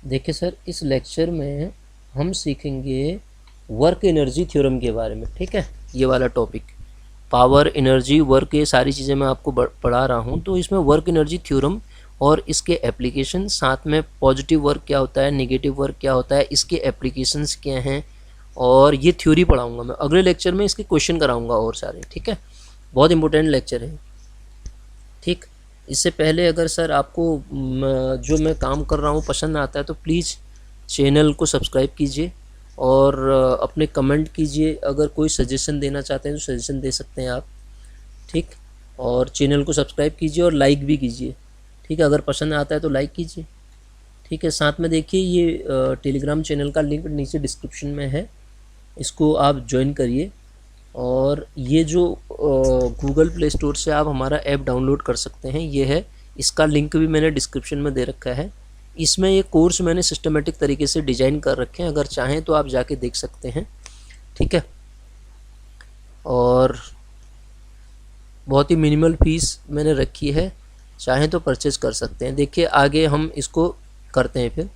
देखिए सर, इस लेक्चर में हम सीखेंगे वर्क एनर्जी थ्योरम के बारे में। ठीक है, ये वाला टॉपिक पावर एनर्जी वर्क, ये सारी चीज़ें मैं आपको पढ़ा रहा हूँ। तो इसमें वर्क एनर्जी थ्योरम और इसके एप्लीकेशन, साथ में पॉजिटिव वर्क क्या होता है, नेगेटिव वर्क क्या होता है, इसके एप्लीकेशंस क्या हैं, और ये थ्योरी पढ़ाऊँगा मैं। अगले लेक्चर में इसके क्वेश्चन कराऊँगा और सारे। ठीक है, बहुत इंपॉर्टेंट लेक्चर है। ठीक, इससे पहले अगर सर आपको जो मैं काम कर रहा हूँ पसंद आता है तो प्लीज़ चैनल को सब्सक्राइब कीजिए और अपने कमेंट कीजिए। अगर कोई सजेशन देना चाहते हैं तो सजेशन दे सकते हैं आप। ठीक, और चैनल को सब्सक्राइब कीजिए और लाइक भी कीजिए। ठीक है, अगर पसंद आता है तो लाइक कीजिए। ठीक है, साथ में देखिए ये टेलीग्राम चैनल का लिंक नीचे डिस्क्रिप्शन में है, इसको आप ज्वाइन करिए। और ये जो गूगल प्ले स्टोर से आप हमारा ऐप डाउनलोड कर सकते हैं, ये है, इसका लिंक भी मैंने डिस्क्रिप्शन में दे रखा है। इसमें ये कोर्स मैंने सिस्टमेटिक तरीके से डिज़ाइन कर रखे हैं, अगर चाहें तो आप जाके देख सकते हैं। ठीक है, और बहुत ही मिनिमल फीस मैंने रखी है, चाहें तो परचेज़ कर सकते हैं। देखिए आगे हम इसको करते हैं। फिर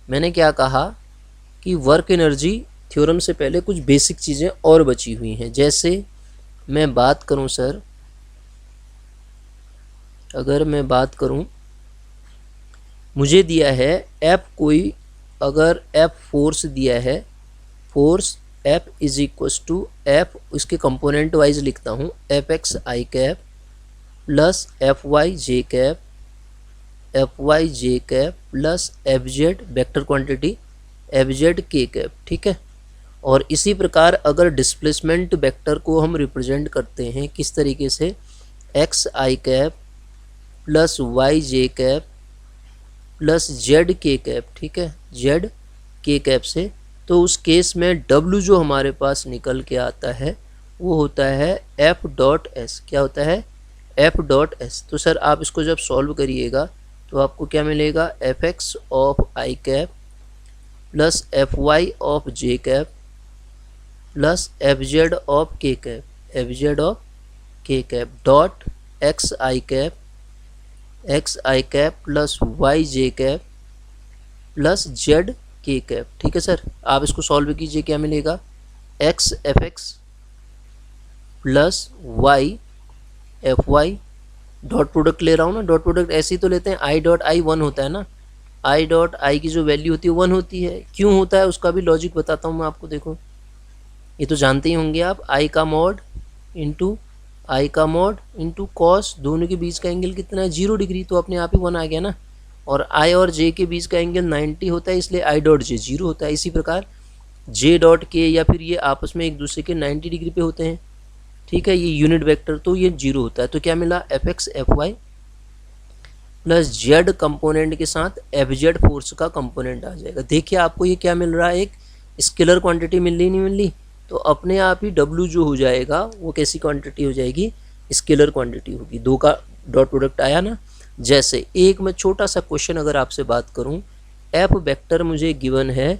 मैंने क्या कहा कि वर्क एनर्जी थ्योरम से पहले कुछ बेसिक चीज़ें और बची हुई हैं। जैसे मैं बात करूं सर, अगर मैं बात करूं, मुझे दिया है एफ, कोई अगर एफ फोर्स दिया है, force F is equal to F, इसके कंपोनेंट वाइज लिखता हूं, F x i cap plus F y j cap, F y j cap plus F z vector quantity F z के cap. ठीक है, और इसी प्रकार अगर डिस्प्लेसमेंट वेक्टर को हम रिप्रेजेंट करते हैं किस तरीके से, x i cap plus y j cap plus z के कैप। ठीक है, जेड के कैप से, तो उस केस में डब्ल्यू जो हमारे पास निकल के आता है वो होता है एफ डॉट एस। क्या होता है? F dot s. तो सर आप इसको जब सॉल्व करिएगा तो आपको क्या मिलेगा, f x of i cap plus F y of j cap plus F z of k cap, f z of k cap dot x i cap plus y j cap plus z के cap. ठीक है sir, आप इसको solve कीजिए, क्या मिलेगा, x f x plus y f y, dot product ले रहा हूँ ना, डॉट प्रोडक्ट ऐसे ही तो लेते हैं, आई डॉट आई 1 होता है ना, आई डॉट आई की जो वैल्यू होती है 1 होती है। क्यों होता है उसका भी लॉजिक बताता हूँ मैं आपको। देखो ये तो जानते ही होंगे आप, आई का मॉड इंटू कॉस, दोनों के बीच का एंगल कितना है, 0 डिग्री, तो अपने आप ही 1 आ गया ना। और आई और जे के बीच का एंगल 90 होता है, इसलिए आई डॉट जे 0 होता है। इसी प्रकार जे डॉट के या फिर ये आपस में एक दूसरे के 90 डिग्री पे होते हैं। ठीक है, ये यूनिट वेक्टर, तो ये 0 होता है। तो क्या मिला, f x f y plus z component के साथ एफ जेड फोर्स का कंपोनेंट आ जाएगा। देखिए आपको ये क्या मिल रहा है, एक स्केलर क्वांटिटी मिल रही नहीं मिल रही, तो अपने आप ही W जो हो जाएगा वो कैसी क्वांटिटी हो जाएगी, स्केलर क्वांटिटी होगी। दो का डॉट प्रोडक्ट आया ना। जैसे एक मैं छोटा सा क्वेश्चन अगर आपसे बात करूं, एफ वेक्टर मुझे गिवन है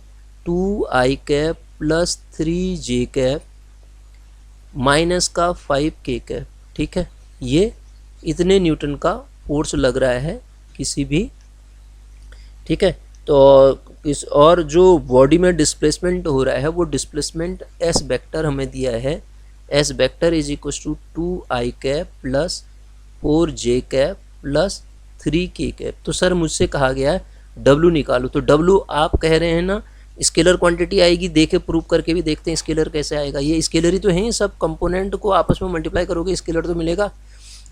2 i cap plus 3 J cap minus का 5 के कैप। ठीक है, ये इतने न्यूटन का फोर्स लग रहा है किसी भी। ठीक है, तो इस और जो बॉडी में डिस्प्लेसमेंट हो रहा है वो डिस्प्लेसमेंट एस वेक्टर हमें दिया है, s vector is equal to 2 i cap plus 4 j cap plus 3 k cap. तो सर मुझसे कहा गया है डब्ल्यू निकालो, तो डब्ल्यू आप कह रहे हैं ना स्केलर क्वांटिटी आएगी, देखे प्रूव करके भी देखते हैं स्केलर कैसे आएगा। ये स्केलर ही तो है, सब कंपोनेंट को आपस में मल्टीप्लाई करोगे स्केलर तो मिलेगा,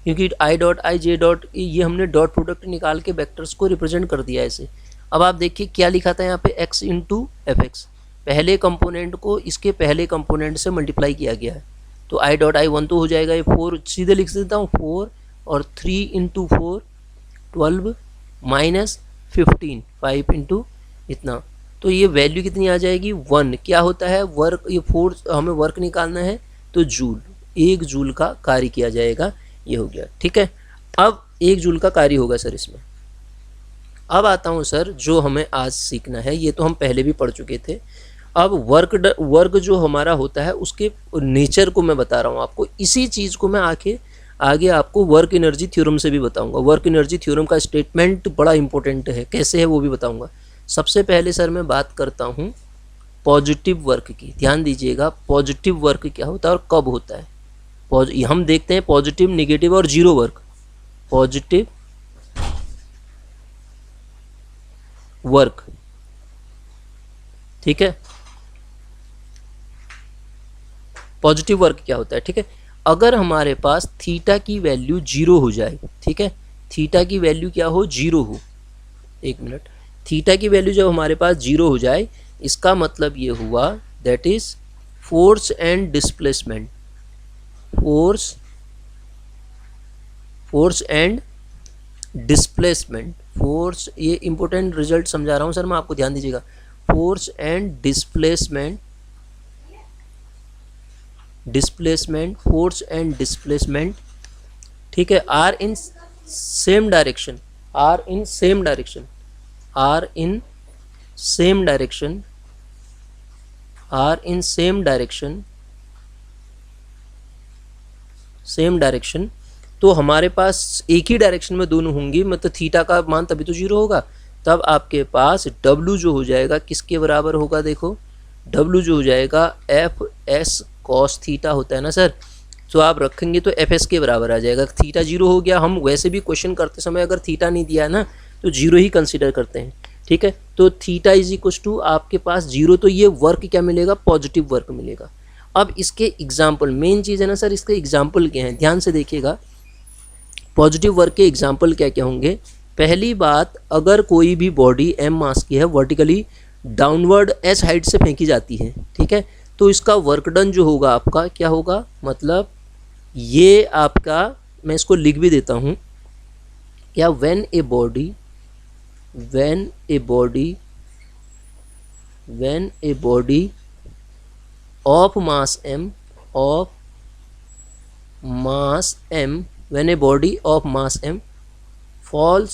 क्योंकि I dot I J dot ये हमने डॉट प्रोडक्ट निकाल के वेक्टर्स को रिप्रेजेंट कर दिया ऐसे। अब आप देखिए क्या लिखा था यहाँ पे, x इंटू एफ एक्स, पहले कंपोनेंट को इसके पहले कंपोनेंट से मल्टीप्लाई किया गया है, तो आई डॉट आई 1 तो हो जाएगा, ये 4 सीधे लिख देता हूँ, 4 और 3 इंटू 4 12 माइनस 15 5 इंटू इतना, तो ये वैल्यू कितनी आ जाएगी 1। क्या होता है वर्क, ये फोर्स हमें वर्क निकालना है तो जूल, 1 जूल का कार्य किया जाएगा, ये हो गया। ठीक है, अब 1 जूल का कार्य होगा सर इसमें। अब आता हूँ सर जो हमें आज सीखना है, ये तो हम पहले भी पढ़ चुके थे। अब वर्क जो हमारा होता है उसके नेचर को मैं बता रहा हूँ आपको। इसी चीज़ को मैं आगे आपको वर्क एनर्जी थ्योरम से भी बताऊंगा। वर्क एनर्जी थ्योरम का स्टेटमेंट बड़ा इंपॉर्टेंट है, कैसे है वो भी बताऊंगा। सबसे पहले सर मैं बात करता हूँ पॉजिटिव वर्क की। ध्यान दीजिएगा पॉजिटिव वर्क क्या होता है और कब होता है। हम देखते हैं पॉजिटिव, निगेटिव और जीरो वर्क। पॉजिटिव वर्क, ठीक है, पॉजिटिव वर्क क्या होता है, ठीक है। अगर हमारे पास थीटा की वैल्यू 0 हो जाए, ठीक है, थीटा की वैल्यू क्या हो, 0 हो, एक मिनट, थीटा की वैल्यू जब हमारे पास 0 हो जाए, इसका मतलब ये हुआ that is force and displacement, force and displacement, force, ये इंपॉर्टेंट रिजल्ट समझा रहा हूँ सर मैं आपको, ध्यान दीजिएगा, force and displacement, force and displacement, ठीक है, are in same direction, are in same direction, are in same direction, are in same direction, same direction, तो हमारे पास एक ही डायरेक्शन में दोनों होंगी, मतलब थीटा का मान तभी तो 0 होगा। तब आपके पास W जो हो जाएगा किसके बराबर होगा, देखो W जो हो जाएगा एफ एस कॉस थीटा होता है ना सर, तो आप रखेंगे तो एफ एस के बराबर आ जाएगा। थीटा 0 हो गया, हम वैसे भी क्वेश्चन करते समय अगर थीटा नहीं दिया है ना तो 0 ही कंसिडर करते हैं, ठीक है। तो थीटा इज इक्वल टू आपके पास 0, तो ये वर्क क्या मिलेगा, पॉजिटिव वर्क मिलेगा। अब इसके एग्जाम्पल, मेन चीज़ है ना सर, इसके एग्जाम्पल क्या हैं, ध्यान से देखिएगा पॉजिटिव वर्क के एग्जाम्पल क्या क्या होंगे। पहली बात, अगर कोई भी बॉडी m मास की है, वर्टिकली डाउनवर्ड h हाइट से फेंकी जाती है, ठीक है, तो इसका वर्क डन जो होगा आपका क्या होगा, मतलब ये आपका, मैं इसको लिख भी देता हूँ क्या, when a body of mass m, when a body of mass m falls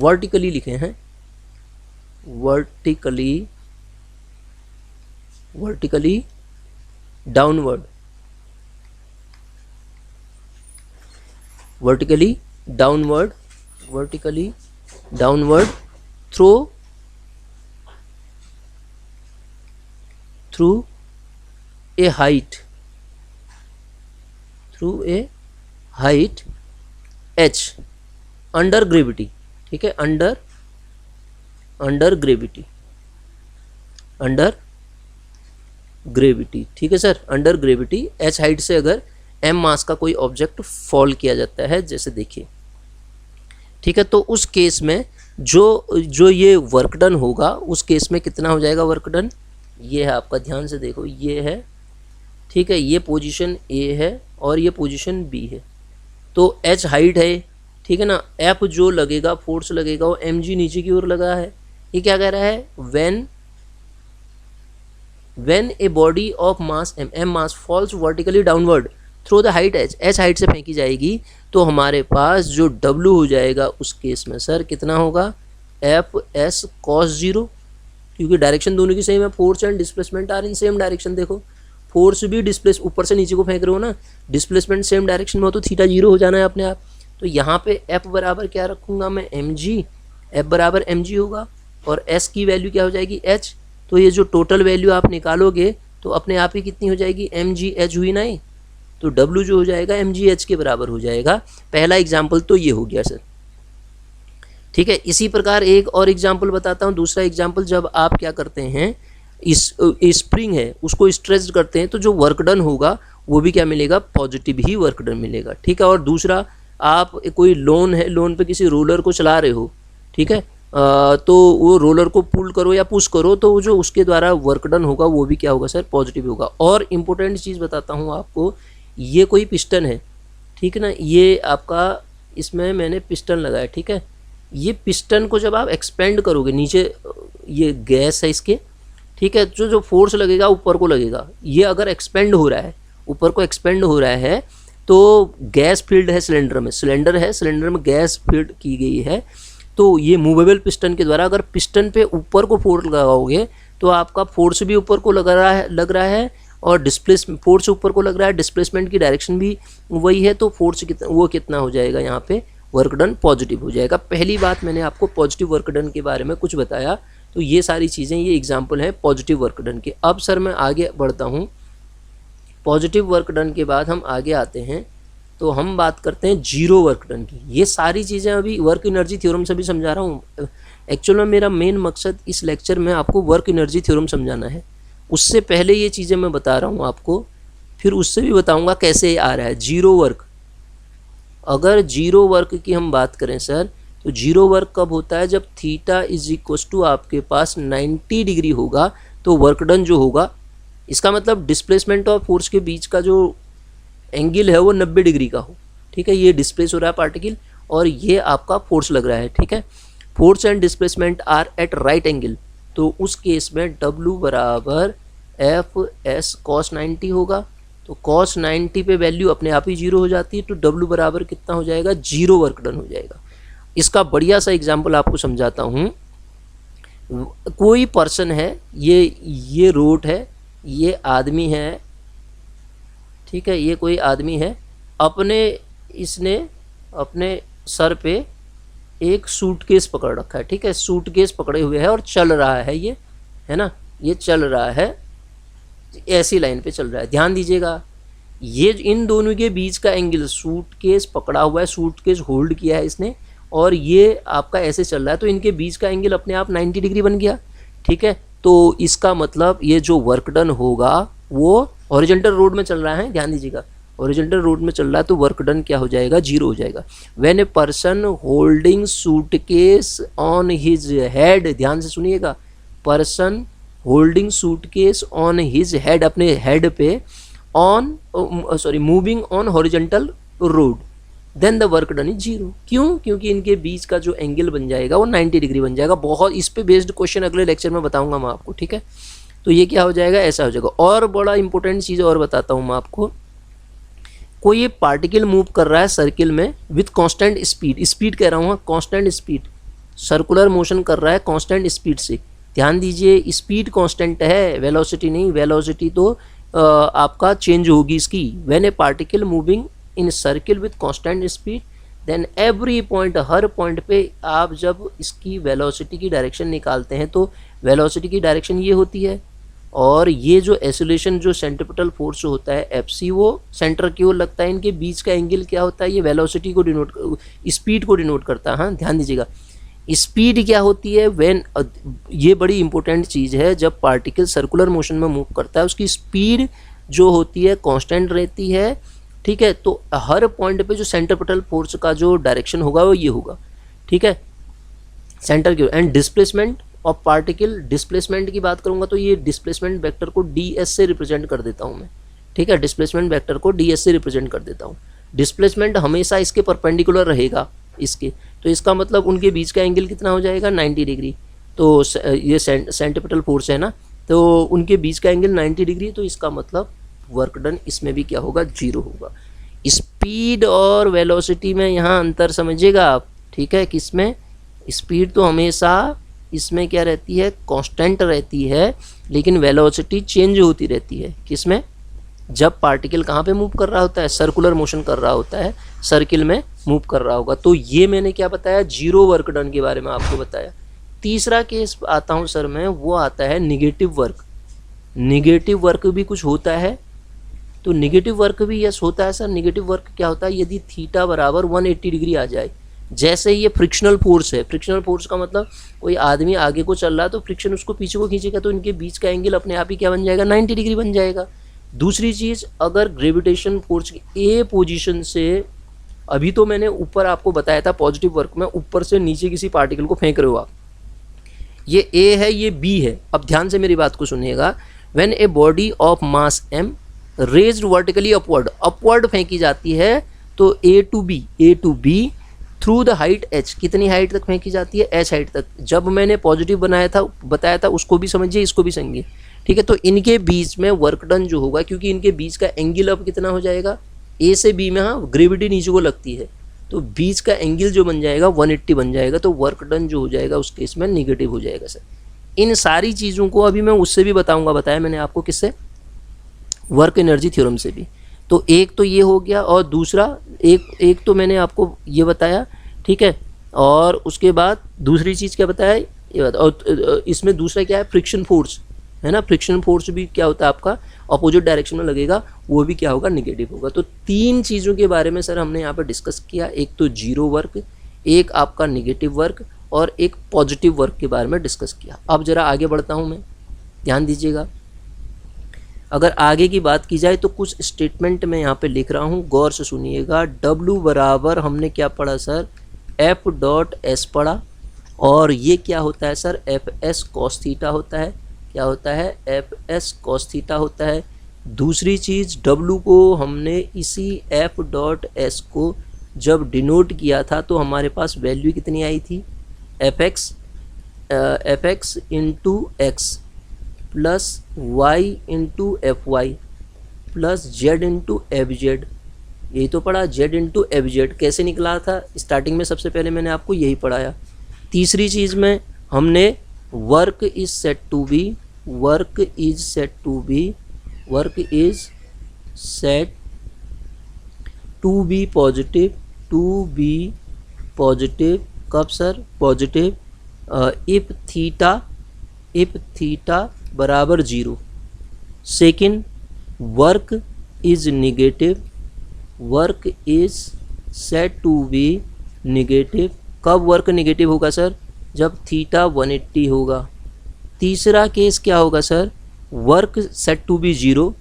vertically लिखे हैं, vertically downward through a height h under gravity, ठीक है, अंडर ग्रेविटी, ठीक है sir, under gravity h height से अगर m मास का कोई ऑब्जेक्ट फॉल किया जाता है, जैसे देखिए, ठीक है, तो उस केस में जो ये वर्क डन होगा, उस केस में कितना हो जाएगा वर्क डन, ये है आपका, ध्यान से देखो, ये है, ठीक है, ये पोजीशन A है और ये पोजीशन B है, तो h हाइट है, ठीक है ना, F जो लगेगा, फोर्स लगेगा, वो mg नीचे की ओर लगा है। ये क्या कह रहा है, when a body of mass m mass falls vertically downward through the height h height से फेंकी जाएगी, तो हमारे पास जो W हो जाएगा उस केस में सर कितना होगा, एफ एस कॉस 0, क्योंकि डायरेक्शन दोनों की सेम है, force and displacement are in same direction. देखो फोर्स भी डिस्प्लेस, ऊपर से नीचे को फेंक रहे हो ना, डिस्प्लेसमेंट सेम डायरेक्शन में हो, तो थीटा 0 हो जाना है अपने आप। तो यहाँ पे एफ बराबर क्या रखूँगा मैं, mg, एफ बराबर mg होगा, और s की वैल्यू क्या हो जाएगी, h, तो ये जो टोटल वैल्यू आप निकालोगे तो अपने आप ही कितनी हो जाएगी, mg h हुई ना, तो w जो हो जाएगा mg h के बराबर हो जाएगा। पहला एग्जाम्पल तो ये हो गया सर, ठीक है। इसी प्रकार एक और एग्जाम्पल बताता हूँ, दूसरा एग्जाम्पल, जब आप क्या करते हैं, इस स्प्रिंग है उसको स्ट्रेच करते हैं, तो जो वर्क डन होगा वो भी क्या मिलेगा, पॉजिटिव ही वर्क डन मिलेगा, ठीक है। और दूसरा, आप कोई लोन है, लोन पे किसी रोलर को चला रहे हो, ठीक है, तो वो रोलर को पुल करो या पुश करो, तो जो उसके द्वारा वर्क डन होगा वो भी क्या होगा सर, पॉजिटिव होगा। और इम्पोर्टेंट चीज़ बताता हूँ आपको, ये कोई पिस्टन है, ठीक है ना, ये आपका, इसमें मैंने पिस्टन लगाया, ठीक है, ये पिस्टन को जब आप एक्सपेंड करोगे, नीचे ये गैस है इसके, ठीक है, जो फोर्स लगेगा ऊपर को लगेगा, ये अगर एक्सपेंड हो रहा है, ऊपर को एक्सपेंड हो रहा है, तो गैस फील्ड है सिलेंडर में, सिलेंडर में गैस फील्ड की गई है, तो ये मूवेबल पिस्टन के द्वारा अगर पिस्टन पे ऊपर को फोर्स लगाओगे तो आपका फोर्स भी ऊपर को लग रहा है और फोर्स ऊपर को लग रहा है, डिस्प्लेसमेंट की डायरेक्शन भी वही है, तो फोर्स कितना हो जाएगा यहाँ पे वर्क डन पॉजिटिव हो जाएगा। पहली बात मैंने आपको पॉजिटिव वर्क डन के बारे में कुछ बताया, तो ये सारी चीज़ें ये एग्जाम्पल है पॉजिटिव वर्क डन के। अब सर मैं आगे बढ़ता हूँ। पॉजिटिव वर्क डन के बाद हम आगे आते हैं तो हम बात करते हैं जीरो वर्क डन की। ये सारी चीज़ें अभी वर्क एनर्जी थ्योरम से भी समझा रहा हूँ। एक्चुअल में मेरा मेन मकसद इस लेक्चर में आपको वर्क एनर्जी थ्योरम समझाना है। उससे पहले ये चीज़ें मैं बता रहा हूँ आपको, फिर उससे भी बताऊँगा कैसे आ रहा है जीरो वर्क। अगर जीरो वर्क की हम बात करें सर, तो जीरो वर्क कब होता है? जब थीटा इज इक्व टू आपके पास 90 डिग्री होगा, तो वर्क डन जो होगा, इसका मतलब डिस्प्लेसमेंट ऑफ फोर्स के बीच का जो एंगल है वो 90 डिग्री का हो। ठीक है, ये डिस्प्लेस हो रहा है पार्टिकल और ये आपका फोर्स लग रहा है। ठीक है, force and displacement are at right angle, तो उस केस में W बराबर एफ एस कॉस 90 होगा। तो कॉस 90 पे वैल्यू अपने आप ही जीरो हो जाती है, तो W बराबर कितना हो जाएगा? जीरो वर्क डन हो जाएगा। इसका बढ़िया सा एग्जाम्पल आपको समझाता हूँ। कोई पर्सन है, ये रोड है, ये आदमी है, ठीक है, ये कोई आदमी है, इसने अपने सर पे एक सूटकेस पकड़ रखा है। ठीक है, सूटकेस पकड़े हुए है और चल रहा है, ये है ना, ये चल रहा है, ऐसी लाइन पे चल रहा है। ध्यान दीजिएगा, ये इन दोनों के बीच का एंगल, सूटकेस पकड़ा हुआ है, सूटकेस होल्ड किया है इसने, और ये आपका ऐसे चल रहा है, तो इनके बीच का एंगल अपने आप 90 डिग्री बन गया। ठीक है, तो इसका मतलब ये जो वर्क डन होगा वो हॉरिजॉन्टल रोड में चल रहा है। ध्यान दीजिएगा, हॉरिजॉन्टल रोड में चल रहा है, तो वर्क डन क्या हो जाएगा? जीरो हो जाएगा। When a person holding suitcase on his head, ध्यान से सुनिएगा, person holding suitcase on his head, अपने हेड पे, moving on horizontal road, then the work done is zero. क्यों? क्योंकि इनके बीच का जो एंगल बन जाएगा वो 90 डिग्री बन जाएगा। बहुत इस पे बेस्ड क्वेश्चन अगले लेक्चर में बताऊंगा मैं आपको। ठीक है, तो ये क्या हो जाएगा? ऐसा हो जाएगा। और बड़ा इंपॉर्टेंट चीज़ और बताता हूँ मैं आपको, कोई ये पार्टिकल मूव कर रहा है सर्किल में विथ कांस्टेंट स्पीड, स्पीड कह रहा हूँ, कांस्टेंट स्पीड, सर्कुलर मोशन कर रहा है कांस्टेंट स्पीड से। ध्यान दीजिए, स्पीड कांस्टेंट है, वेलोसिटी नहीं। वेलोसिटी तो आपका चेंज होगी इसकी। When a particle moving in circle with constant speed, then every point, हर पॉइंट पे आप जब इसकी वेलोसिटी की डायरेक्शन निकालते हैं तो वेलोसिटी की डायरेक्शन ये होती है, और ये जो एक्सेलरेशन, जो सेंट्रीपिटल फोर्स होता है एफसी, वो सेंटर की ओर लगता है। इनके बीच का एंगल क्या होता है? ये वेलोसिटी को डिनोट, स्पीड को डिनोट करता है। हाँ, ध्यान दीजिएगा, स्पीड क्या होती है? व्हेन, ये बड़ी इंपॉर्टेंट चीज़ है, जब पार्टिकल सर्कुलर मोशन में मूव करता है उसकी स्पीड जो होती है कांस्टेंट रहती है। ठीक है, तो हर पॉइंट पे जो सेंट्रीपिटल फोर्स का जो डायरेक्शन होगा वो ये होगा। ठीक है, सेंटर की। And displacement of particle, displacement की बात करूंगा तो ये डिस्प्लेसमेंट वेक्टर को ds से रिप्रेजेंट कर देता हूं मैं। ठीक है, डिस्प्लेसमेंट वेक्टर को ds से रिप्रेजेंट कर देता हूं। डिस्प्लेसमेंट हमेशा इसके परपेंडिकुलर रहेगा इसके, तो इसका मतलब उनके बीच का एंगल कितना हो जाएगा? 90 डिग्री। तो ये सेंट्रीपिटल फोर्स है ना, तो उनके बीच का एंगल 90 डिग्री, तो इसका मतलब वर्क डन इसमें भी क्या होगा? जीरो होगा। स्पीड और वेलोसिटी में यहाँ अंतर समझिएगा आप। ठीक है, किसमें? स्पीड तो हमेशा इसमें क्या रहती है? कांस्टेंट रहती है, लेकिन वेलोसिटी चेंज होती रहती है। किसमें? जब पार्टिकल कहाँ पे मूव कर रहा होता है? सर्कुलर मोशन कर रहा होता है, सर्किल में मूव कर रहा होगा। तो ये मैंने क्या बताया? जीरो वर्क डन के बारे में आपको बताया। तीसरा केस आता हूँ सर मैं, वो आता है निगेटिव वर्क। निगेटिव वर्क भी कुछ होता है, तो निगेटिव वर्क भी यस होता है सर। निगेटिव वर्क क्या होता है? यदि थीटा बराबर 180 डिग्री आ जाए, जैसे ये फ्रिक्शनल फोर्स है, फ्रिक्शनल फोर्स का मतलब कोई आदमी आगे को चल रहा है तो फ्रिक्शन उसको पीछे को खींचेगा, तो इनके बीच का एंगल अपने आप ही क्या बन जाएगा? 90 डिग्री बन जाएगा। दूसरी चीज़, अगर ग्रेविटेशन फोर्स की ए पोजीशन से, अभी तो मैंने ऊपर आपको बताया था पॉजिटिव वर्क में, ऊपर से नीचे किसी पार्टिकल को फेंक रहे हो आप, ये ए है, ये बी है। अब ध्यान से मेरी बात को सुनिएगा। When a body of mass m raised vertically upward फेंकी जाती है, तो a to b through the height h, कितनी हाइट तक फेंकी जाती है? h हाइट तक। जब मैंने पॉजिटिव बताया था उसको भी समझिए, इसको भी समझिए। ठीक है, तो इनके बीच में वर्क डन जो होगा, क्योंकि इनके बीच का एंगल अब कितना हो जाएगा? ए से बी में, हाँ, ग्रेविटी नीचे को लगती है, तो बीच का एंगल जो बन जाएगा 180 बन जाएगा, तो वर्क डन जो हो जाएगा उस केस में निगेटिव हो जाएगा सर। इन सारी चीज़ों को अभी मैं उससे भी बताऊँगा, बताया मैंने आपको किससे? वर्क एनर्जी थ्योरम से भी। तो एक तो ये हो गया, और दूसरा एक तो मैंने आपको ये बताया ठीक है। और उसके बाद दूसरी चीज़ क्या बताया ये बात, और इसमें दूसरा क्या है, फ्रिक्शन फोर्स है ना। फ्रिक्शन फोर्स भी क्या होता है आपका, अपोजिट डायरेक्शन में लगेगा, वो भी क्या होगा, निगेटिव होगा। तो तीन चीज़ों के बारे में सर हमने यहाँ पर डिस्कस किया, एक तो जीरो वर्क, एक आपका निगेटिव वर्क, और एक पॉजिटिव वर्क के बारे में डिस्कस किया। अब ज़रा आगे बढ़ता हूँ मैं, ध्यान दीजिएगा। अगर आगे की बात की जाए तो कुछ स्टेटमेंट मैं यहाँ पे लिख रहा हूँ, गौर से सुनिएगा। W बराबर हमने क्या पढ़ा सर, F डॉट एस पढ़ा, और ये क्या होता है sir, F S cos theta होता है। क्या होता है, एफ एस कॉस थीटा होता है। दूसरी चीज़, W को हमने इसी F डॉट एस को जब डिनोट किया था तो हमारे पास वैल्यू कितनी आई थी, f x into x plus y into f y plus z into f z, यही तो पढ़ा, जेड इंटू एफ जेड कैसे निकला था स्टार्टिंग में, सबसे पहले मैंने आपको यही पढ़ाया। तीसरी चीज़ में हमने work is set to be, work is set to be, work is set to be positive, to be positive, कब सर, पॉजिटिव इफ थीटा बराबर 0। Second, work is negative, work is set to be negative, कब work negative होगा sir, जब theta 180 होगा। तीसरा case क्या होगा sir, work set to be 0,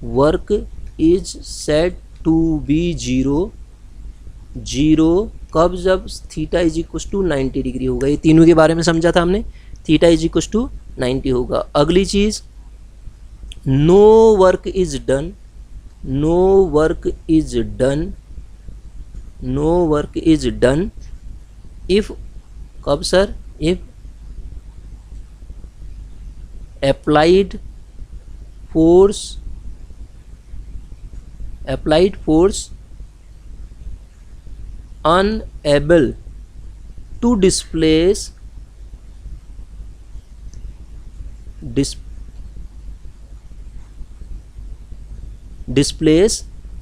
work is set to be 0 कब, जब theta is equal to 90 degree होगा। ये तीनों के बारे में समझा था हमने, थीटा इज इक्वल टू 90 होगा। अगली चीज़, no work is done, no work is done, no work is done if, कब sir, if applied force unable to displace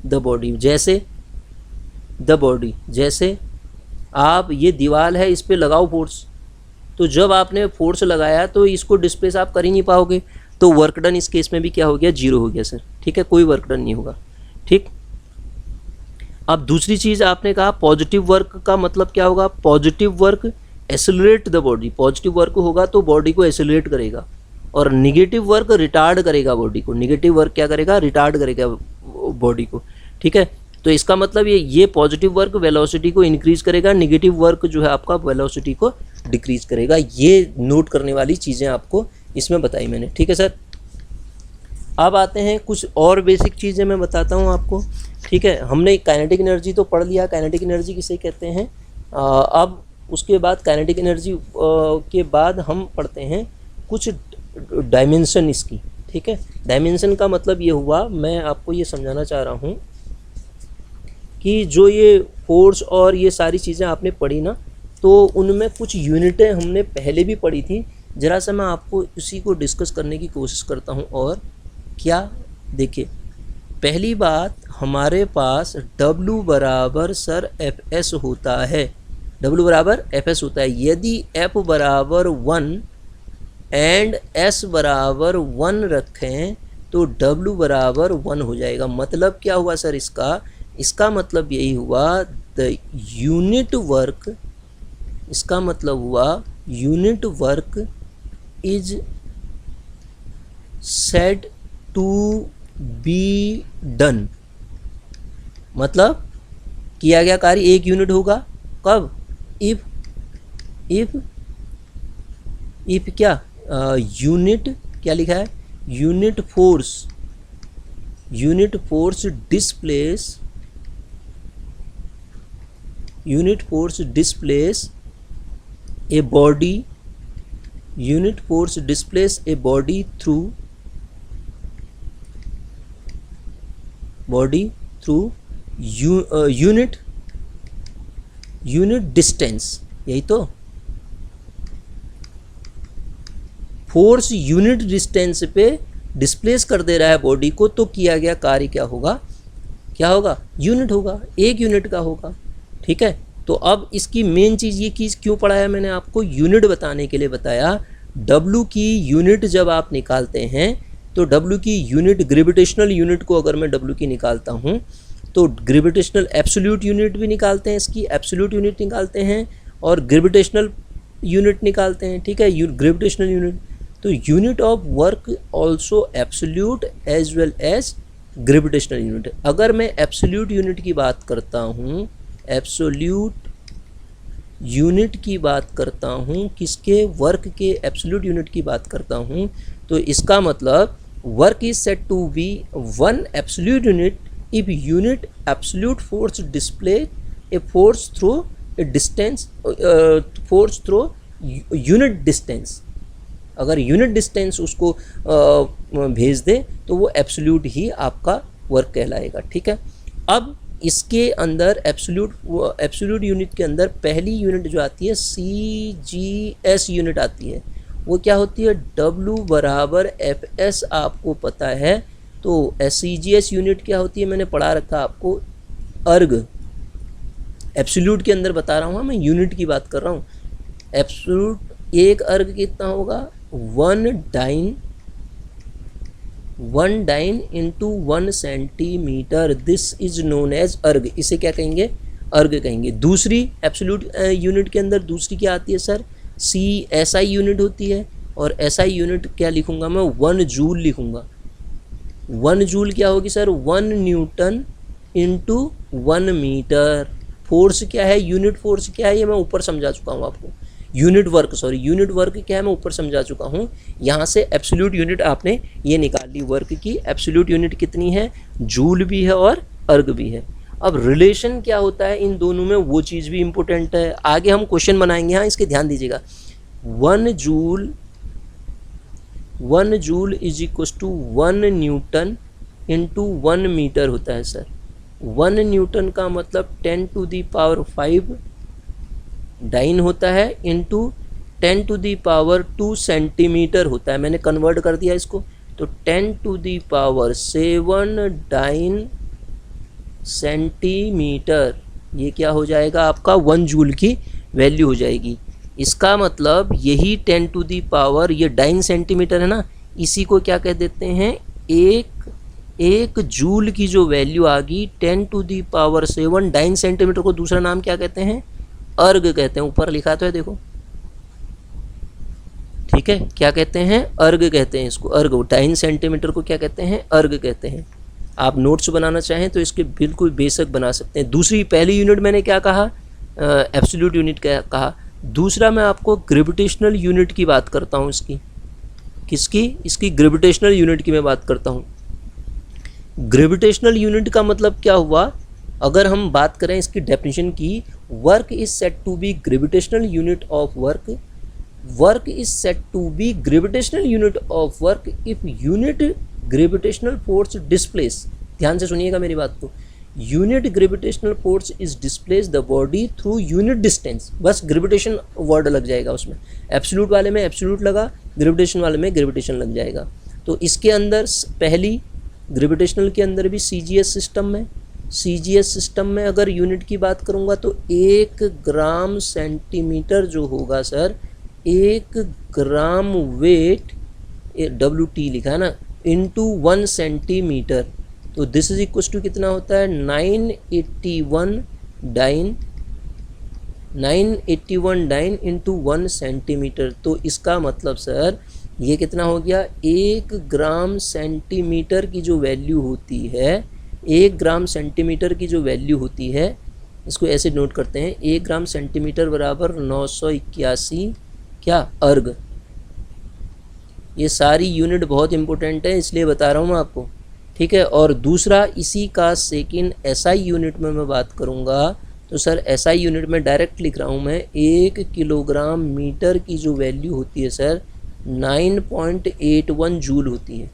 the body, जैसे the body, जैसे आप ये दीवार है, इस पे लगाओ फोर्स, तो जब आपने फोर्स लगाया तो इसको डिस्प्लेस आप कर ही नहीं पाओगे, तो वर्क डन इस केस में भी क्या हो गया, 0 हो गया सर। ठीक है, कोई वर्क डन नहीं होगा। ठीक, अब दूसरी चीज़ आपने कहा पॉजिटिव वर्क का मतलब क्या होगा, positive work accelerate the body, positive work होगा तो बॉडी को एक्सेलरेट करेगा, और निगेटिव वर्क रिटार्ड करेगा बॉडी को, निगेटिव वर्क क्या करेगा, रिटार्ड करेगा बॉडी को। ठीक है, तो इसका मतलब ये पॉजिटिव वर्क वेलोसिटी को इंक्रीज करेगा, निगेटिव वर्क जो है आपका वेलोसिटी को डिक्रीज करेगा। ये नोट करने वाली चीज़ें आपको इसमें बताई मैंने। ठीक है सर, अब आते हैं कुछ और बेसिक चीज़ें मैं बताता हूँ आपको। ठीक है, हमने काइनेटिक एनर्जी तो पढ़ लिया, काइनेटिक एनर्जी किसे कहते हैं। अब उसके बाद काइनेटिक एनर्जी के बाद हम पढ़ते हैं कुछ डायमेंशन इसकी। ठीक है, डायमेंशन का मतलब ये हुआ, मैं आपको ये समझाना चाह रहा हूँ कि जो ये फोर्स और ये सारी चीज़ें आपने पढ़ी ना, तो उनमें कुछ यूनिटें हमने पहले भी पढ़ी थी, ज़रा सा मैं आपको उसी को डिस्कस करने की कोशिश करता हूँ। और क्या, देखिए पहली बात, हमारे पास W बराबर सर एफ एस होता है, W बराबर एफ एस होता है। यदि F बराबर 1 एंड S बराबर 1 रखें तो W बराबर 1 हो जाएगा। मतलब क्या हुआ सर इसका मतलब यही हुआ, द यूनिट वर्क, इसका मतलब हुआ unit work is said to be done, मतलब किया गया कार्य 1 यूनिट होगा। कब, इफ क्या, यूनिट क्या लिखा है, unit force displace a body, unit force displace a body through unit distance, यही तो, फोर्स यूनिट डिस्टेंस पे डिस्प्लेस कर दे रहा है बॉडी को, तो किया गया कार्य क्या होगा, यूनिट होगा, 1 यूनिट का होगा। ठीक है, तो अब इसकी मेन चीज़ ये कि क्यों पढ़ाया मैंने आपको, यूनिट बताने के लिए बताया। W की यूनिट जब आप निकालते हैं तो W की यूनिट, ग्रेविटेशनल यूनिट को अगर मैं W की निकालता हूँ तो ग्रेविटेशनल एब्सोल्यूट यूनिट भी निकालते हैं, इसकी एब्सोल्यूट यूनिट निकालते हैं और ग्रेविटेशनल यूनिट निकालते हैं, ठीक है, ग्रेविटेशनल यूनिट। तो unit of work also absolute as well as gravitational unit. अगर मैं एब्सोल्यूट यूनिट की बात करता हूँ, एब्सोल्यूट यूनिट की बात करता हूँ, किसके, वर्क के एब्सोल्यूट यूनिट की बात करता हूँ, तो इसका मतलब work is said to be one absolute unit if unit absolute force display a force through a distance, force through unit distance। अगर यूनिट डिस्टेंस उसको भेज दे तो वो एब्सोल्यूट ही आपका वर्क कहलाएगा, ठीक है। अब इसके अंदर एब्सोल्यूट यूनिट के अंदर पहली यूनिट जो आती है CGS यूनिट आती है, वो क्या होती है, W बराबर FS आपको पता है। तो CGS यूनिट क्या होती है, मैंने पढ़ा रखा आपको, अर्ग। एब्सोल्यूट के अंदर बता रहा हूँ, मैं यूनिट की बात कर रहा हूँ। एब्सोल्यूट एक अर्ग कितना होगा, 1 dyne into 1 centimetre, this is known as erg. इसे क्या कहेंगे, अर्ग कहेंगे। दूसरी एब्सोल्यूट यूनिट के अंदर दूसरी क्या आती है सर, SI यूनिट होती है, और SI यूनिट क्या लिखूंगा मैं, 1 जूल लिखूंगा। 1 जूल क्या होगी sir, 1 newton into 1 metre. Force क्या है, यूनिट फोर्स क्या है, ये मैं ऊपर समझा चुका हूँ आपको। यूनिट वर्क क्या है, मैं ऊपर समझा चुका हूँ। यहाँ से एब्सोल्यूट यूनिट आपने ये निकाल ली, वर्क की एब्सोल्यूट यूनिट कितनी है, जूल भी है और अर्ग भी है। अब रिलेशन क्या होता है इन दोनों में, वो चीज़ भी इम्पोर्टेंट है, आगे हम क्वेश्चन बनाएंगे, हाँ इसके ध्यान दीजिएगा। 1 joule is equal to 1 newton into 1 metre होता है सर। 1 न्यूटन का मतलब 10 टू दी पावर 5 डाइन होता है, into 10 to the power 2 centimetre होता है। मैंने कन्वर्ट कर दिया इसको, तो 10 to the power 7 dyne centimetre, ये क्या हो जाएगा आपका, 1 जूल की वैल्यू हो जाएगी। इसका मतलब यही 10 टू दी पावर, ये डाइन सेंटीमीटर है ना, इसी को क्या कह देते हैं, एक जूल की जो वैल्यू आ गई 10 to the power 7 dyne centimetre को दूसरा नाम क्या कहते हैं, अर्ग कहते हैं। ऊपर लिखा तो है देखो, ठीक है, क्या कहते हैं, अर्ग कहते हैं इसको, अर्ग। डाइन सेंटीमीटर को क्या कहते हैं, अर्ग कहते हैं। आप नोट्स बनाना चाहें तो इसके बिल्कुल बेसिक बना सकते हैं। दूसरी, पहली यूनिट मैंने क्या कहा, एब्सोल्यूट यूनिट कहा। दूसरा मैं आपको ग्रेविटेशनल यूनिट की बात करता हूँ, इसकी ग्रेविटेशनल यूनिट की मैं बात करता हूँ। ग्रेविटेशनल यूनिट का मतलब क्या हुआ, अगर हम बात करें इसकी डेफिनेशन की, work is said to be gravitational unit of work is said to be gravitational unit of work if unit gravitational force displace, ध्यान से सुनिएगा मेरी बात को, unit gravitational force is displace the body through unit distance. बस gravitation word लग जाएगा उसमें, एब्सोल्यूट वाले में एब्सोल्यूट लगा, ग्रेविटेशन वाले में ग्रेविटेशन लग जाएगा। तो इसके अंदर पहली ग्रेविटेशनल के अंदर भी CGS सिस्टम में अगर यूनिट की बात करूँगा तो 1 ग्राम सेंटीमीटर जो होगा सर, 1 ग्राम वेट, WT लिखा है ना, इंटू 1 सेंटीमीटर, तो दिस इज इक्वल टू कितना होता है, 981 डाइन इंटू 1 सेंटीमीटर। तो इसका मतलब सर ये कितना हो गया, 1 ग्राम सेंटीमीटर की जो वैल्यू होती है, 1 ग्राम सेंटीमीटर की जो वैल्यू होती है, इसको ऐसे नोट करते हैं, 1 ग्राम सेंटीमीटर बराबर 981 क्या, अर्ग। ये सारी यूनिट बहुत इंपॉर्टेंट है, इसलिए बता रहा हूँ मैं आपको, ठीक है। और दूसरा इसी का सेकंड SI यूनिट में मैं बात करूँगा तो सर SI यूनिट में डायरेक्ट लिख रहा हूँ मैं, 1 किलोग्राम मीटर की जो वैल्यू होती है सर 9.81 जूल होती है,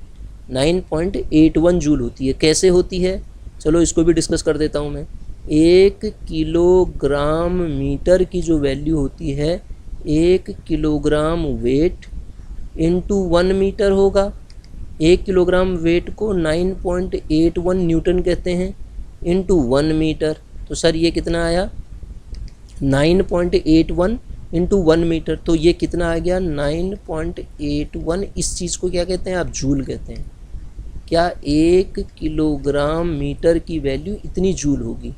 9.81 जूल होती है। कैसे होती है, चलो इसको भी डिस्कस कर देता हूँ मैं। 1 किलोग्राम मीटर की जो वैल्यू होती है, 1 किलोग्राम वेट इंटू 1 मीटर होगा। 1 किलोग्राम वेट को 9.81 न्यूटन कहते हैं, इंटू 1 मीटर। तो सर ये कितना आया, 9.81 इंटू 1 मीटर, तो ये कितना आ गया 9.81। इस चीज़ को क्या कहते हैं आप, जूल कहते हैं। क्या 1 किलोग्राम मीटर की वैल्यू इतनी जूल होगी।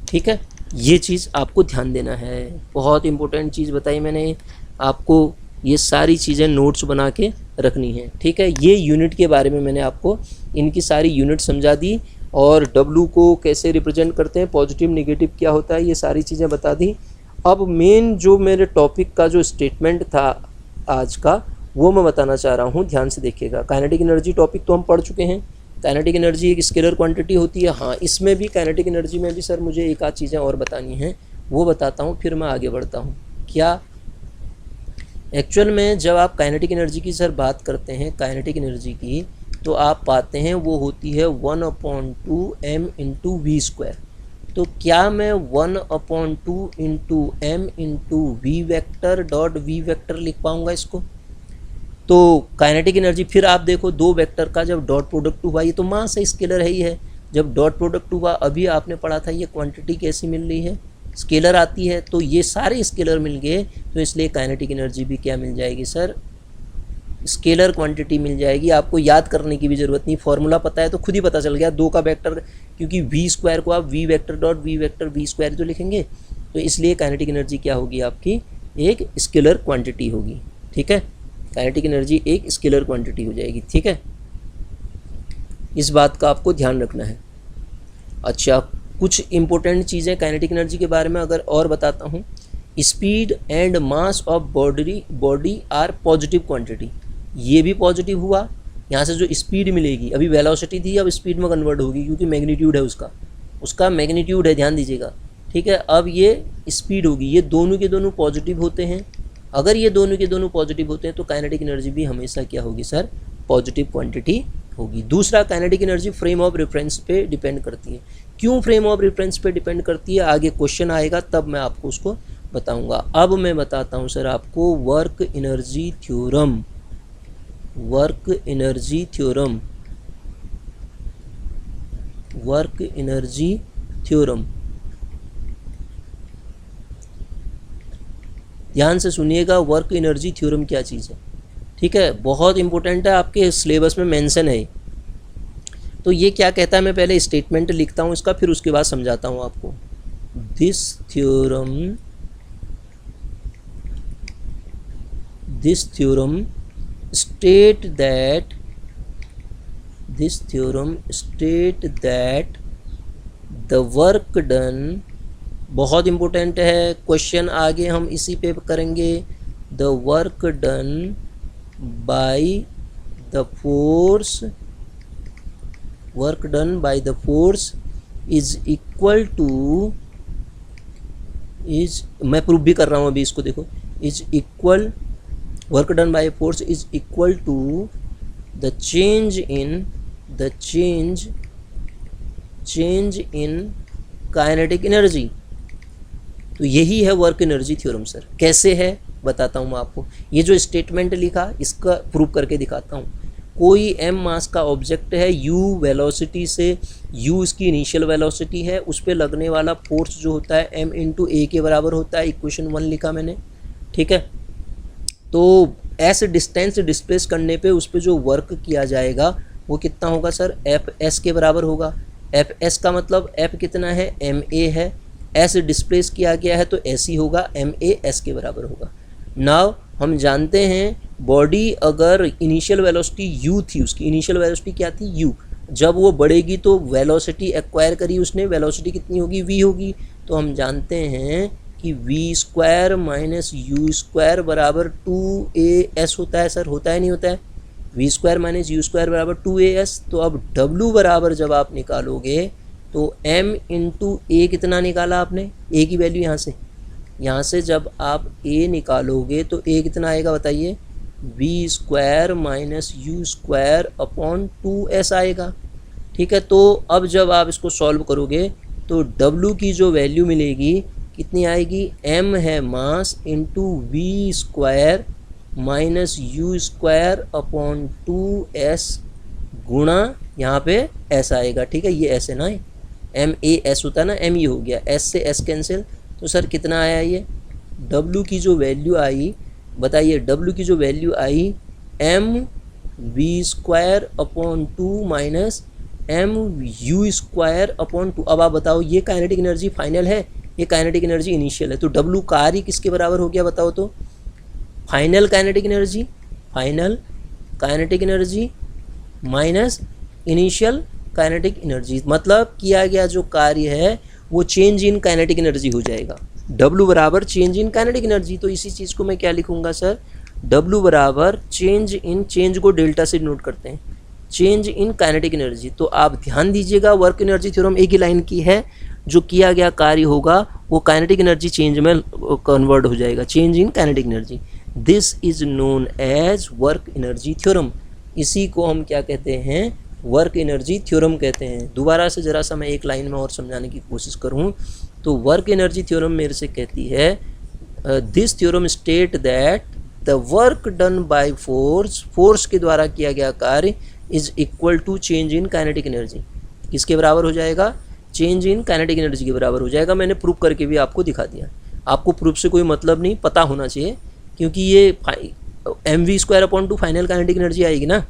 ठीक है, ये चीज़ आपको ध्यान देना है, बहुत इंपॉर्टेंट चीज़ बताई मैंने आपको। ये सारी चीज़ें नोट्स बना के रखनी है। ठीक है, ये यूनिट के बारे में मैंने आपको इनकी सारी यूनिट समझा दी, और W को कैसे रिप्रेजेंट करते हैं, पॉजिटिव नेगेटिव क्या होता है, ये सारी चीज़ें बता दी। अब मेन जो मेरे टॉपिक का जो स्टेटमेंट था आज का, वो मैं बताना चाह रहा हूँ, ध्यान से देखिएगा। काइनेटिक एनर्जी टॉपिक तो हम पढ़ चुके हैं। काइनेटिक एनर्जी एक स्केलर क्वांटिटी होती है। हाँ, इसमें भी काइनेटिक एनर्जी में भी सर मुझे एक आध चीज़ें और बतानी हैं, वो बताता हूँ, फिर मैं आगे बढ़ता हूँ। क्या एक्चुअल में जब आप काइनेटिक एनर्जी की सर बात करते हैं, काइनेटिक एनर्जी की, तो आप पाते हैं वो होती है 1/2 m इंटू वी स्क्वायर। तो क्या मैं 1/2 into m into v vector dot v vector लिख पाऊँगा इसको? तो काइनेटिक एनर्जी फिर आप देखो, दो वेक्टर का जब डॉट प्रोडक्ट हुआ, ये तो मास है, स्केलर है ही है। जब डॉट प्रोडक्ट हुआ, अभी आपने पढ़ा था ये क्वांटिटी कैसी मिल रही है, स्केलर आती है, तो ये सारे स्केलर मिल गए, तो इसलिए काइनेटिक एनर्जी भी क्या मिल जाएगी सर, स्केलर क्वांटिटी मिल जाएगी। आपको याद करने की भी ज़रूरत नहीं, फॉर्मूला पता है तो खुद ही पता चल गया, दो का वेक्टर, क्योंकि वी स्क्वायर को आप v vector dot v vector v square जो लिखेंगे, तो इसलिए काइनेटिक एनर्जी क्या होगी आपकी, एक स्केलर क्वांटिटी होगी। ठीक है, काइनेटिक एनर्जी एक स्केलर क्वांटिटी हो जाएगी। ठीक है, इस बात का आपको ध्यान रखना है। अच्छा, कुछ इंपॉर्टेंट चीज़ें काइनेटिक एनर्जी के बारे में अगर और बताता हूँ, speed and mass of body are positive quantity. ये भी पॉजिटिव हुआ, यहाँ से जो स्पीड मिलेगी, अभी वेलोसिटी थी, अब स्पीड में कन्वर्ट होगी, क्योंकि मैग्नीट्यूड है उसका मैग्नीट्यूड है, ध्यान दीजिएगा। ठीक है, अब ये स्पीड होगी, ये दोनों के दोनों पॉजिटिव होते हैं। अगर ये दोनों के दोनों पॉजिटिव होते हैं तो काइनेटिक एनर्जी भी हमेशा क्या होगी सर, पॉजिटिव क्वांटिटी होगी। दूसरा, kinetic energy frame of reference पे डिपेंड करती है। क्यों फ्रेम ऑफ रेफरेंस पे डिपेंड करती है, आगे क्वेश्चन आएगा तब मैं आपको उसको बताऊंगा। अब मैं बताता हूं सर आपको work energy theorem. Work energy theorem, work energy theorem, ध्यान से सुनिएगा, वर्क एनर्जी थ्योरम क्या चीज़ है। ठीक है, बहुत इंपॉर्टेंट है, आपके सिलेबस में मेंशन है। तो ये क्या कहता है, मैं पहले स्टेटमेंट लिखता हूँ इसका, फिर उसके बाद समझाता हूँ आपको। This theorem state that the work done, बहुत इंपॉर्टेंट है, क्वेश्चन आगे हम इसी पे करेंगे। The work done by the force, work done by the force is equal to, is, मैं प्रूव भी कर रहा हूँ अभी इसको, देखो, is equal, work done by force is equal to the change in kinetic energy. तो यही है वर्क एनर्जी थ्योरम सर। कैसे है बताता हूँ मैं आपको। ये जो स्टेटमेंट लिखा, इसका प्रूव करके दिखाता हूँ। कोई m मास का ऑब्जेक्ट है, u वेलोसिटी से, u इसकी इनिशियल वेलोसिटी है, उस पर लगने वाला फोर्स जो होता है m इंटू ए के बराबर होता है। इक्वेशन 1 लिखा मैंने। ठीक है, तो s डिस्टेंस डिस्प्लेस करने पे उस पर जो वर्क किया जाएगा वो कितना होगा सर, एफ एस के बराबर होगा। एफ एस का मतलब एफ कितना है, एम ए है, एस डिस्प्लेस किया गया है तो एस ही होगा, एम ए एस के बराबर होगा। नाउ हम जानते हैं बॉडी अगर इनिशियल वेलोसिटी u थी, उसकी इनिशियल वेलोसिटी क्या थी, u, जब वो बढ़ेगी तो वेलोसिटी एक्वायर करी उसने, वेलोसिटी कितनी होगी, v होगी। तो हम जानते हैं कि v square minus u square बराबर 2as होता है सर, होता है नहीं होता है, v square minus u square बराबर 2as। तो अब w बराबर जब आप निकालोगे तो m इंटू ए कितना निकाला आपने, a की वैल्यू यहाँ से जब आप a निकालोगे तो a कितना आएगा बताइए, v square minus u square upon 2s आएगा। ठीक है, तो अब जब आप इसको सॉल्व करोगे तो w की जो वैल्यू मिलेगी कितनी आएगी, m है mass into v square minus u square upon 2s गुणा यहाँ पे s आएगा। ठीक है, ये s है ना, एम ए एस होता है ना, एम ई हो गया, एस से एस कैंसिल, तो सर कितना आया ये, W की जो वैल्यू आई, बताइए W की जो वैल्यू आई mv²/2 माइनस mu²/2। अब आप बताओ ये काइनेटिक एनर्जी फाइनल है, ये काइनेटिक एनर्जी इनिशियल है, तो W कार्य किसके बराबर हो गया बताओ तो, final kinetic energy minus initial kinetic energy, मतलब किया गया जो कार्य है वो चेंज इन काइनेटिक एनर्जी हो जाएगा। W बराबर चेंज इन काइनेटिक एनर्जी, तो इसी चीज़ को मैं क्या लिखूंगा सर, W बराबर चेंज इन, चेंज को डेल्टा से नोट करते हैं, चेंज इन काइनेटिक एनर्जी। तो आप ध्यान दीजिएगा वर्क एनर्जी थ्योरम एक ही लाइन की है, जो किया गया कार्य होगा वो काइनेटिक एनर्जी चेंज में कन्वर्ट हो जाएगा, change in kinetic energy. This is known as work energy theorem, इसी को हम क्या कहते हैं, वर्क एनर्जी थ्योरम कहते हैं। दोबारा से ज़रा सा मैं एक लाइन में और समझाने की कोशिश करूं तो वर्क एनर्जी थ्योरम मेरे से कहती है, this theorem state that the work done by force के द्वारा किया गया कार्य is equal to change in kinetic energy. किसके बराबर हो जाएगा, चेंज इन काइनेटिक एनर्जी के बराबर हो जाएगा। मैंने प्रूफ करके भी आपको दिखा दिया, आपको प्रूफ से कोई मतलब नहीं, पता होना चाहिए, क्योंकि ये mv²/2 फाइनल काइनेटिक एनर्जी आएगी ना,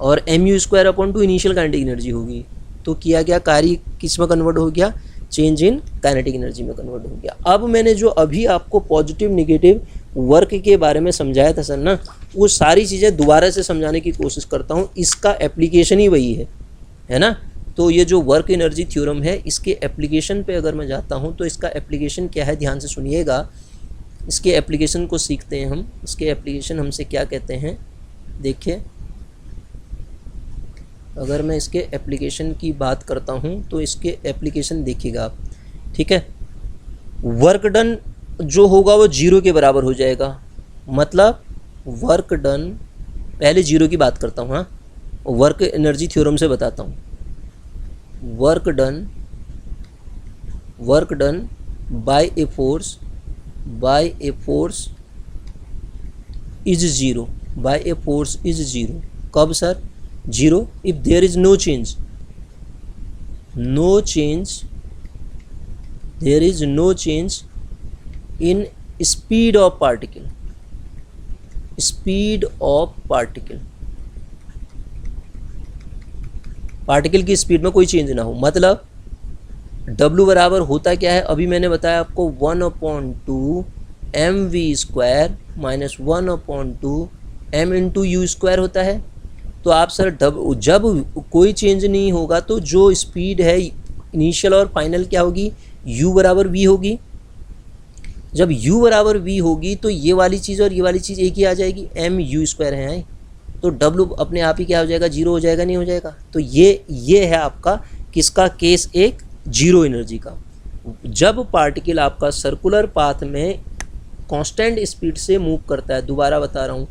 और mu²/2 इनिशियल काइनेटिक एनर्जी होगी, तो किया गया कार्य किस में कन्वर्ट हो गया, चेंज इन काइनेटिक एनर्जी में कन्वर्ट हो गया। अब मैंने जो अभी आपको पॉजिटिव नेगेटिव वर्क के बारे में समझाया था सर ना, वो सारी चीज़ें दोबारा से समझाने की कोशिश करता हूँ, इसका एप्लीकेशन ही वही है ना। तो ये जो वर्क एनर्जी थ्योरम है, इसके एप्लीकेशन पे अगर मैं जाता हूँ तो इसका एप्लीकेशन क्या है, ध्यान से सुनिएगा, इसके एप्लीकेशन को सीखते हैं हम। इसके एप्लीकेशन हमसे क्या कहते हैं, देखिए अगर मैं इसके एप्लीकेशन की बात करता हूँ तो इसके एप्लीकेशन देखिएगा आप, ठीक है। वर्क डन जो होगा वो 0 के बराबर हो जाएगा, मतलब वर्क डन, पहले 0 की बात करता हूँ, हाँ वर्क एनर्जी थ्योरम से बताता हूँ। Work done by a force is 0, by a force is 0। कब sir, 0 if there is no change, there is no change in speed of particle, particle की स्पीड में कोई चेंज ना हो। मतलब W बराबर होता क्या है, अभी मैंने बताया आपको 1/2 mv² minus 1/2 m into u² होता है। तो आप सर जब कोई चेंज नहीं होगा तो जो स्पीड है इनिशियल और फाइनल क्या होगी, u बराबर v होगी। जब u बराबर v होगी तो ये वाली चीज़ और ये वाली चीज़ एक ही आ जाएगी, mu² है, तो W अपने आप ही क्या हो जाएगा, 0 हो जाएगा, नहीं हो जाएगा। तो ये है आपका किसका केस, एक 0 एनर्जी का। जब पार्टिकल आपका सर्कुलर पाथ में कांस्टेंट स्पीड से मूव करता है, दोबारा बता रहा हूँ,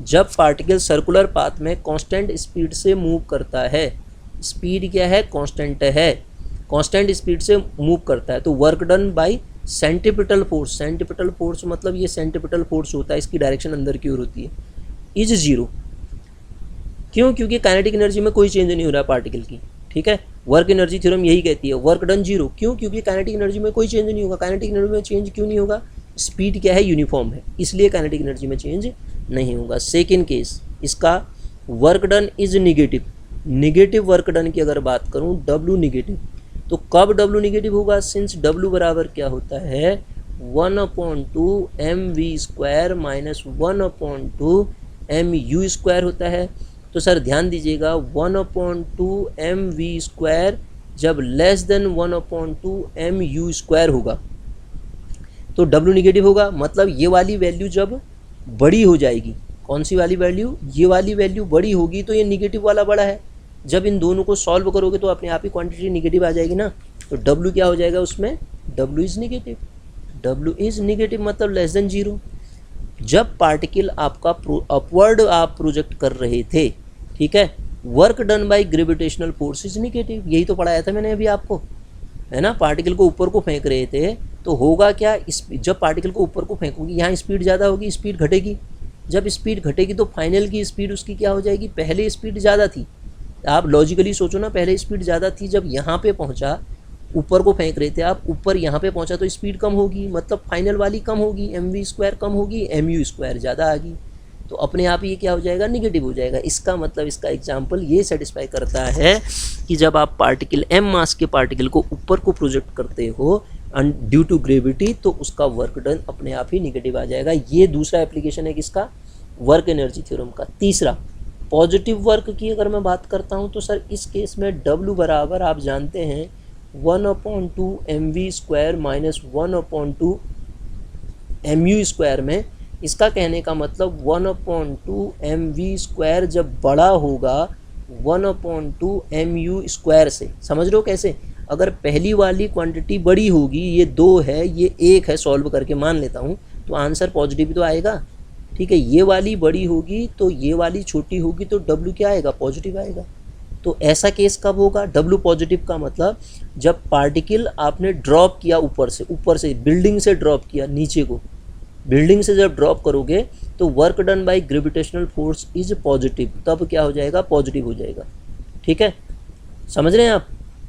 जब पार्टिकल सर्कुलर पाथ में कांस्टेंट स्पीड से मूव करता है, स्पीड क्या है, कांस्टेंट है, कांस्टेंट स्पीड से मूव करता है, तो work done bye centripetal force, centripetal force मतलब ये सेंट्रीपिटल फोर्स होता है, इसकी डायरेक्शन अंदर की ओर होती है, इज 0। क्यों, क्योंकि काइनेटिक एनर्जी में कोई चेंज नहीं हो रहा पार्टिकल की, ठीक है। वर्क एनर्जी थ्योरम यही कहती है, वर्क डन 0, क्यों, क्योंकि काइनेटिक एनर्जी में कोई चेंज नहीं होगा। काइनेटिक एनर्जी में चेंज क्यों नहीं होगा, स्पीड क्या है, यूनिफॉर्म है, इसलिए काइनेटिक एनर्जी में चेंज नहीं होगा। सेकेंड केस इसका, work done is negative, negative work done की अगर बात करूं, W नेगेटिव, तो कब W नेगेटिव होगा, सिंस W बराबर क्या होता है, 1/2 mv² माइनस 1/2 mu² होता है। तो सर ध्यान दीजिएगा, 1/2 mv² जब लेस देन 1/2 mu² होगा तो W निगेटिव होगा। मतलब ये वाली वैल्यू जब बड़ी हो जाएगी, कौन सी वाली वैल्यू, ये वाली वैल्यू बड़ी होगी तो ये निगेटिव वाला बड़ा है। जब इन दोनों को सॉल्व करोगे तो अपने आप ही क्वांटिटी निगेटिव आ जाएगी ना, तो W क्या हो जाएगा उसमें, W is negative, W is negative मतलब लेस देन 0। जब पार्टिकल आपका अपवर्ड आप प्रोजेक्ट कर रहे थे, ठीक है, work done by gravitational force is negative, यही तो पढ़ाया था मैंने अभी आपको, है ना। पार्टिकल को ऊपर को फेंक रहे थे तो होगा क्या, जब पार्टिकल को ऊपर को फेंकोगी यहाँ स्पीड ज़्यादा होगी, स्पीड घटेगी। जब स्पीड घटेगी तो फाइनल की स्पीड उसकी क्या हो जाएगी, पहले स्पीड ज़्यादा थी, आप लॉजिकली सोचो ना, पहले स्पीड ज़्यादा थी, जब यहाँ पे पहुँचा ऊपर को फेंक रहे थे आप, ऊपर यहाँ पे पहुँचा तो स्पीड कम होगी, मतलब फाइनल वाली कम होगी, mv² कम होगी, mu² ज़्यादा आ गई, तो अपने आप ये क्या हो जाएगा, निगेटिव हो जाएगा। इसका मतलब इसका एग्जाम्पल ये सेटिस्फाई करता है कि जब आप पार्टिकल m मास के पार्टिकल को ऊपर को प्रोजेक्ट करते हो ड्यू टू ग्रेविटी, तो उसका वर्क डन अपने आप ही निगेटिव आ जाएगा। ये दूसरा एप्लीकेशन है किसका, वर्क एनर्जी थ्योरम का। तीसरा पॉजिटिव वर्क की अगर मैं बात करता हूँ तो सर इस केस में W बराबर आप जानते हैं 1/2 mv² माइनस 1/2 mu² में। इसका कहने का मतलब 1/2 mv² जब बड़ा होगा 1/2 mu² से। समझ रहे हो कैसे, अगर पहली वाली क्वांटिटी बड़ी होगी, ये 2 है ये 1 है, सॉल्व करके मान लेता हूँ, तो आंसर पॉजिटिव तो आएगा। ठीक है, ये वाली बड़ी होगी तो ये वाली छोटी होगी, तो W क्या आएगा, पॉजिटिव आएगा। तो ऐसा केस कब होगा, W पॉजिटिव का मतलब जब पार्टिकल आपने ड्रॉप किया ऊपर से बिल्डिंग से ड्रॉप किया नीचे को, बिल्डिंग से जब ड्रॉप करोगे तो work done by gravitational force is positive, तब क्या हो जाएगा, पॉजिटिव हो जाएगा। ठीक है, समझ रहे हैं आप।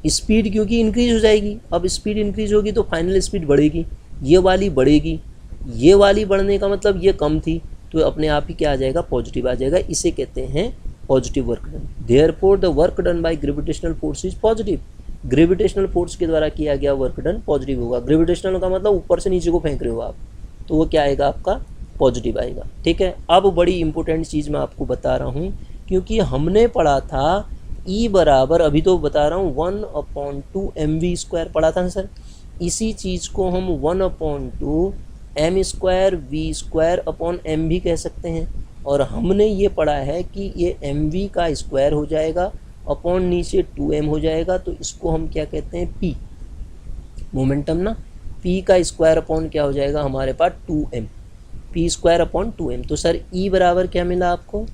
स्पीड क्योंकि इंक्रीज हो जाएगी, अब स्पीड इंक्रीज होगी तो फाइनल स्पीड बढ़ेगी, ये वाली बढ़ेगी, ये वाली बढ़ने का मतलब ये कम थी, तो अपने आप ही क्या आ जाएगा, पॉजिटिव आ जाएगा। इसे कहते हैं positive work done. Therefore the work done by gravitational force is positive. Gravitational force के द्वारा किया गया वर्क डन पॉजिटिव होगा। ग्रेविटेशनल का मतलब ऊपर से नीचे को फेंक रहे हो आप, तो वो क्या आएगा, आपका पॉजिटिव आएगा। ठीक है, अब बड़ी इंपॉर्टेंट चीज़ मैं आपको बता रहा हूँ, क्योंकि हमने पढ़ा था E बराबर, अभी तो बता रहा हूँ 1/2 mv² पढ़ा था ना सर। इसी चीज़ को हम 1/2 m² v² भी कह सकते हैं। और हमने ये पढ़ा है कि ये mv का स्क्वायर हो जाएगा अपॉन नीचे 2m हो जाएगा, तो इसको हम क्या कहते हैं, p मोमेंटम ना, p का स्क्वायर अपॉन क्या हो जाएगा हमारे पास 2m, p² अपॉन 2m। तो सर E बराबर क्या मिला आपको,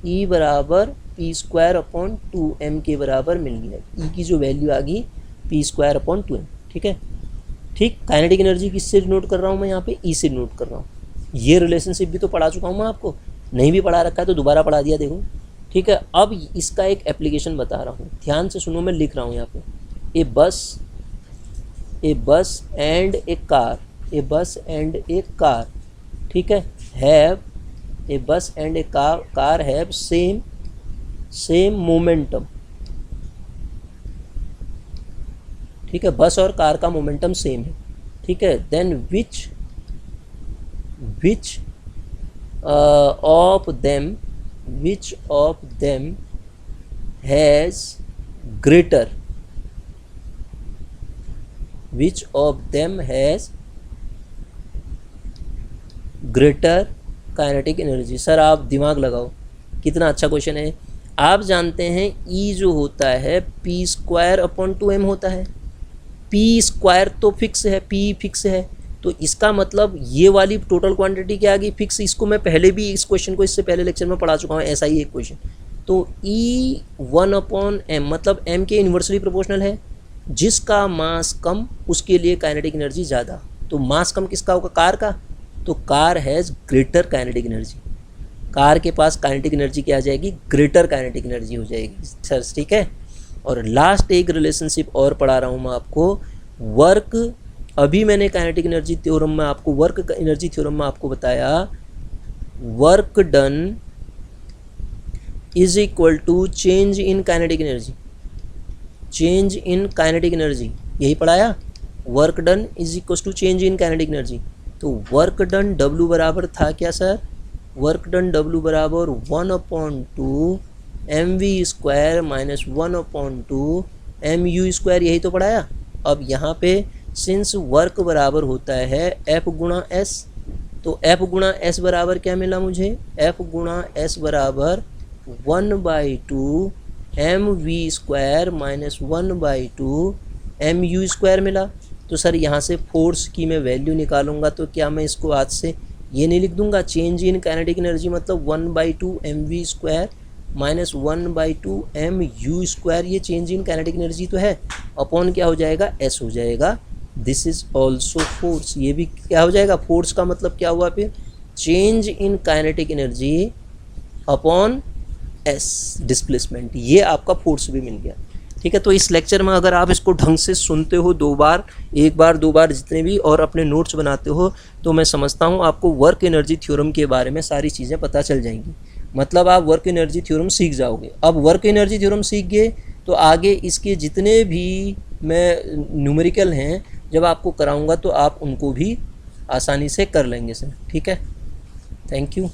E बराबर p² अपॉन 2m के बराबर मिल गया। E की जो वैल्यू आ गई p² अपॉन 2m। ठीक है, ठीक। काइनेटिक एनर्जी किससे नोट कर रहा हूँ मैं यहाँ पे, E से नोट कर रहा हूँ। ये रिलेशनशिप भी तो पढ़ा चुका हूँ मैं आपको, नहीं भी पढ़ा रखा है तो दोबारा पढ़ा दिया, देखो। ठीक है, अब इसका एक एप्लीकेशन बता रहा हूँ, ध्यान से सुनो, मैं लिख रहा हूँ यहाँ पे, ए बस एंड ए कार, ए बस एंड ए कार, ठीक है, हैव ए बस and A car have same momentum. ठीक है, बस और कार का मोमेंटम सेम है। ठीक है, then which of them has greater, which of them has greater kinetic energy. Sir आप दिमाग लगाओ, कितना अच्छा क्वेश्चन है। आप जानते हैं E जो होता है p² अपॉन 2m होता है, p² तो फिक्स है, p फिक्स है, तो इसका मतलब ये वाली टोटल क्वांटिटी क्या आ गई, फिक्स। इसको मैं पहले भी इस क्वेश्चन को इससे पहले लेक्चर में पढ़ा चुका हूँ, ऐसा ही एक क्वेश्चन। तो E 1/m मतलब m के इन्वर्सली प्रोपोर्शनल है, जिसका मास कम उसके लिए काइनेटिक एनर्जी ज़्यादा। तो मास कम किसका होगा, कार का, तो car has greater kinetic energy, car के पास काइनेटिक एनर्जी क्या आ जाएगी, ग्रेटर काइनेटिक एनर्जी हो जाएगी सर। ठीक है, और लास्ट एक रिलेशनशिप और पढ़ा रहा हूँ मैं आपको, वर्क। अभी मैंने काइनेटिक एनर्जी थ्योरम में आपको, वर्क एनर्जी थ्योरम में आपको बताया, work done is equal to change in kinetic energy, change in kinetic energy, यही पढ़ाया। Work done is equal to change in kinetic energy. तो वर्क डन W बराबर था क्या सर, वर्क डन W बराबर 1/2 mv² माइनस 1/2 mu², यही तो पढ़ाया। अब यहाँ पे सिंस वर्क बराबर होता है F गुणा S, तो F गुणा S बराबर क्या मिला मुझे, F गुणा S बराबर 1/2 mv² माइनस 1/2 mu² मिला। तो सर यहाँ से फोर्स की मैं वैल्यू निकालूंगा, तो क्या मैं इसको आज से ये नहीं लिख दूंगा, चेंज इन काइनेटिक एनर्जी मतलब 1/2 mv² माइनस 1/2 mu², ये चेंज इन काइनेटिक एनर्जी तो है, अपॉन क्या हो जाएगा, S हो जाएगा। दिस इज ऑल्सो फोर्स, ये भी क्या हो जाएगा, फोर्स का मतलब क्या हुआ फिर, change in kinetic energy upon S displacement, ये आपका फोर्स भी मिल गया। ठीक है। तो इस लेक्चर में अगर आप इसको ढंग से सुनते हो 2 बार, 1 बार 2 बार जितने भी, और अपने नोट्स बनाते हो, तो मैं समझता हूँ आपको वर्क एनर्जी थ्योरम के बारे में सारी चीज़ें पता चल जाएंगी। मतलब आप वर्क एनर्जी थ्योरम सीख जाओगे। अब वर्क एनर्जी थ्योरम सीख गए तो आगे इसके जितने भी मैं न्यूमेरिकल हैं जब आपको कराऊंगा तो आप उनको भी आसानी से कर लेंगे सर। ठीक है, थैंक यू।